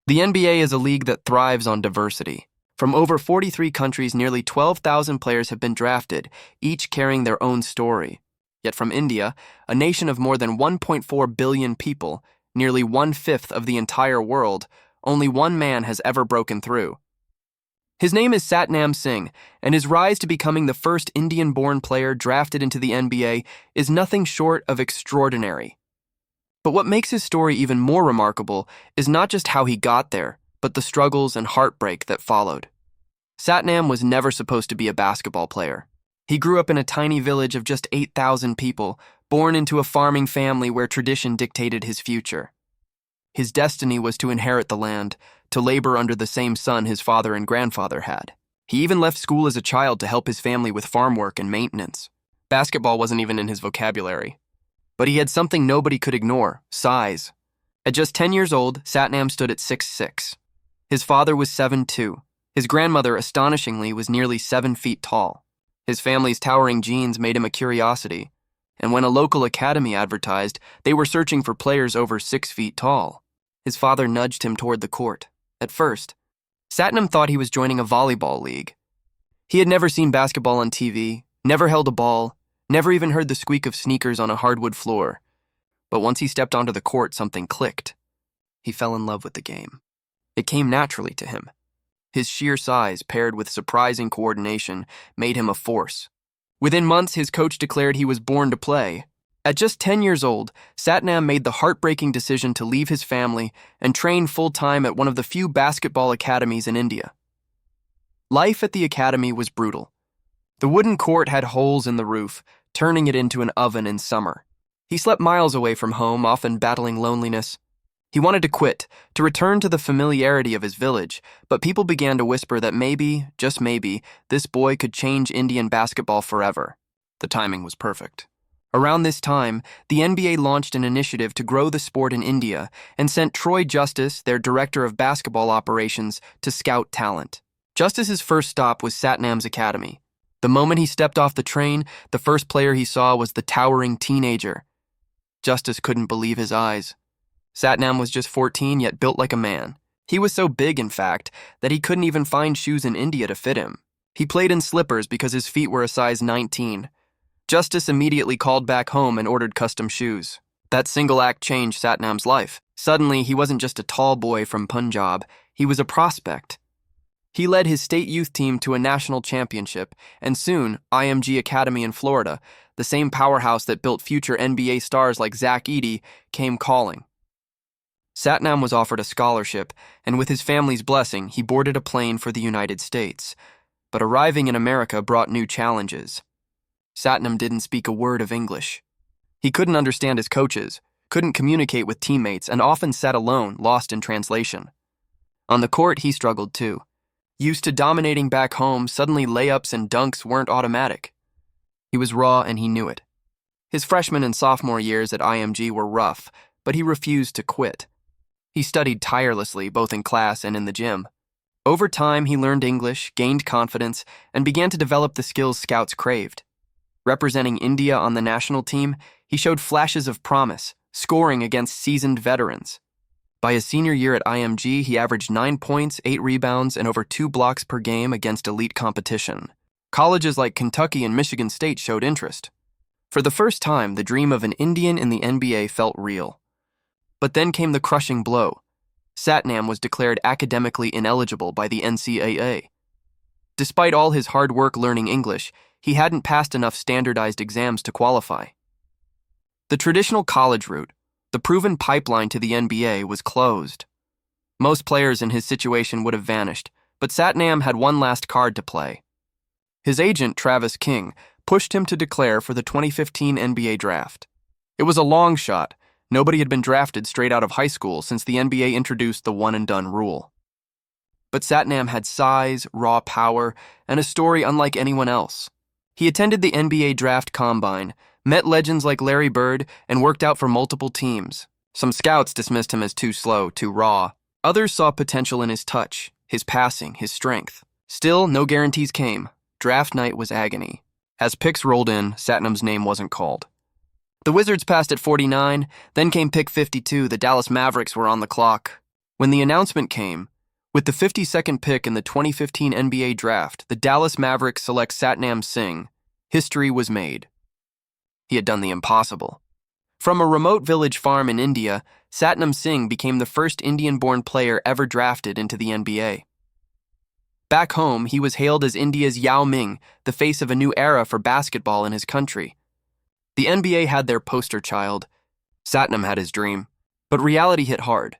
The NBA is a league that thrives on diversity. From over 43 countries, nearly 12,000 players have been drafted, each carrying their own story. Yet from India, a nation of more than 1.4 billion people, nearly one-fifth of the entire world, only one man has ever broken through. His name is Satnam Singh, and his rise to becoming the first Indian-born player drafted into the NBA is nothing short of extraordinary. But what makes his story even more remarkable is not just how he got there, but the struggles and heartbreak that followed. Satnam was never supposed to be a basketball player. He grew up in a tiny village of just 8,000 people, born into a farming family where tradition dictated his future. His destiny was to inherit the land, to labor under the same sun his father and grandfather had. He even left school as a child to help his family with farm work and maintenance. Basketball wasn't even in his vocabulary. But he had something nobody could ignore: size. At just 10 years old, Satnam stood at 6'6". His father was 7'2". His grandmother, astonishingly, was nearly 7 feet tall. His family's towering genes made him a curiosity, and when a local academy advertised, they were searching for players over 6 feet tall. His father nudged him toward the court. At first, Satnam thought he was joining a volleyball league. He had never seen basketball on TV, never held a ball, never even heard the squeak of sneakers on a hardwood floor. But once he stepped onto the court, something clicked. He fell in love with the game. It came naturally to him. His sheer size, paired with surprising coordination, made him a force. Within months, his coach declared he was born to play. At just 10 years old, Satnam made the heartbreaking decision to leave his family and train full-time at one of the few basketball academies in India. Life at the academy was brutal. The wooden court had holes in the roof, turning it into an oven in summer. He slept miles away from home, often battling loneliness. He wanted to quit, to return to the familiarity of his village, but people began to whisper that maybe, just maybe, this boy could change Indian basketball forever. The timing was perfect. Around this time, the NBA launched an initiative to grow the sport in India and sent Troy Justice, their director of basketball operations, to scout talent. Justice's first stop was Satnam's academy. The moment he stepped off the train, the first player he saw was the towering teenager. Justice couldn't believe his eyes. Satnam was just 14, yet built like a man. He was so big, in fact, that he couldn't even find shoes in India to fit him. He played in slippers because his feet were a size 19. Justice immediately called back home and ordered custom shoes. That single act changed Satnam's life. Suddenly, he wasn't just a tall boy from Punjab, he was a prospect. He led his state youth team to a national championship, and soon, IMG Academy in Florida, the same powerhouse that built future NBA stars like Zach Edey, came calling. Satnam was offered a scholarship, and with his family's blessing, he boarded a plane for the United States. But arriving in America brought new challenges. Satnam didn't speak a word of English. He couldn't understand his coaches, couldn't communicate with teammates, and often sat alone, lost in translation. On the court, he struggled too. Used to dominating back home, suddenly layups and dunks weren't automatic. He was raw and he knew it. His freshman and sophomore years at IMG were rough, but he refused to quit. He studied tirelessly, both in class and in the gym. Over time, he learned English, gained confidence, and began to develop the skills scouts craved. Representing India on the national team, he showed flashes of promise, scoring against seasoned veterans. By his senior year at IMG, he averaged 9 points, 8 rebounds, and over 2 blocks per game against elite competition. Colleges like Kentucky and Michigan State showed interest. For the first time, the dream of an Indian in the NBA felt real. But then came the crushing blow. Satnam was declared academically ineligible by the NCAA. Despite all his hard work learning English, he hadn't passed enough standardized exams to qualify. The traditional college route, the proven pipeline to the NBA, was closed. Most players in his situation would have vanished, but Satnam had one last card to play. His agent, Travis King, pushed him to declare for the 2015 NBA draft. It was a long shot. Nobody had been drafted straight out of high school since the NBA introduced the one-and-done rule. But Satnam had size, raw power, and a story unlike anyone else. He attended the NBA Draft Combine, met legends like Larry Bird, and worked out for multiple teams. Some scouts dismissed him as too slow, too raw. Others saw potential in his touch, his passing, his strength. Still, no guarantees came. Draft night was agony. As picks rolled in, Satnam's name wasn't called. The Wizards passed at 49, then came pick 52. The Dallas Mavericks were on the clock. When the announcement came, with the 52nd pick in the 2015 NBA draft, the Dallas Mavericks select Satnam Singh. History was made. He had done the impossible. From a remote village farm in India, Satnam Singh became the first Indian-born player ever drafted into the NBA. Back home, he was hailed as India's Yao Ming, the face of a new era for basketball in his country. The NBA had their poster child. Satnam had his dream. But reality hit hard.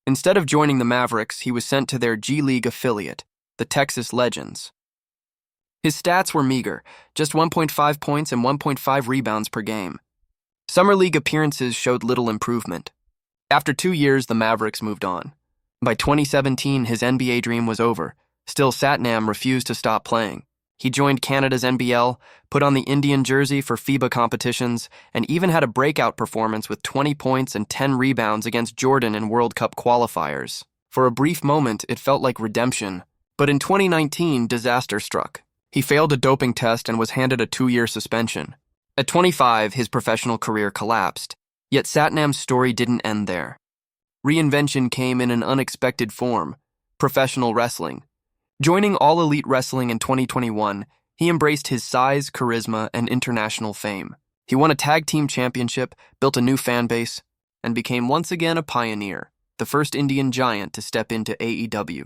Instead of joining the Mavericks, he was sent to their G League affiliate, the Texas Legends. His stats were meager, just 1.5 points and 1.5 rebounds per game. Summer League appearances showed little improvement. After 2 years, the Mavericks moved on. By 2017, his NBA dream was over. Still, Satnam refused to stop playing. He joined Canada's NBL, put on the Indian jersey for FIBA competitions, and even had a breakout performance with 20 points and 10 rebounds against Jordan in World Cup qualifiers. For a brief moment, it felt like redemption. But in 2019, disaster struck. He failed a doping test and was handed a 2-year suspension. At 25, his professional career collapsed. Yet Satnam's story didn't end there. Reinvention came in an unexpected form: professional wrestling. Joining All Elite Wrestling in 2021, he embraced his size, charisma, and international fame. He won a tag team championship, built a new fan base, and became once again a pioneer, the first Indian giant to step into AEW.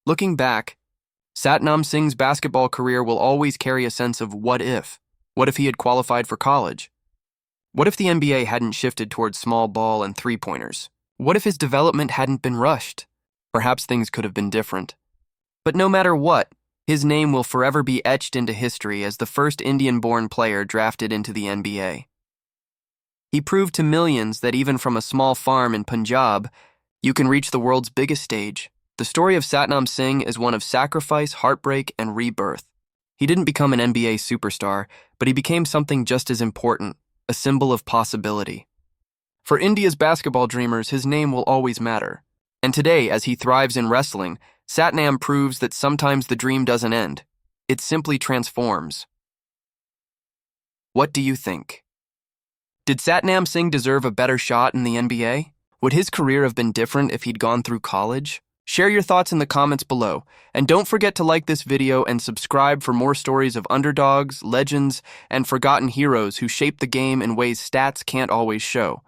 Looking back, Satnam Singh's basketball career will always carry a sense of what if. What if he had qualified for college? What if the NBA hadn't shifted towards small ball and three-pointers? What if his development hadn't been rushed? Perhaps things could have been different. But no matter what, his name will forever be etched into history as the first Indian-born player drafted into the NBA. He proved to millions that even from a small farm in Punjab, you can reach the world's biggest stage. The story of Satnam Singh is one of sacrifice, heartbreak, and rebirth. He didn't become an NBA superstar, but he became something just as important: a symbol of possibility. For India's basketball dreamers, his name will always matter. And today, as he thrives in wrestling, Satnam proves that sometimes the dream doesn't end. It simply transforms. What do you think? Did Satnam Singh deserve a better shot in the NBA? Would his career have been different if he'd gone through college? Share your thoughts in the comments below, and don't forget to like this video and subscribe for more stories of underdogs, legends, and forgotten heroes who shaped the game in ways stats can't always show.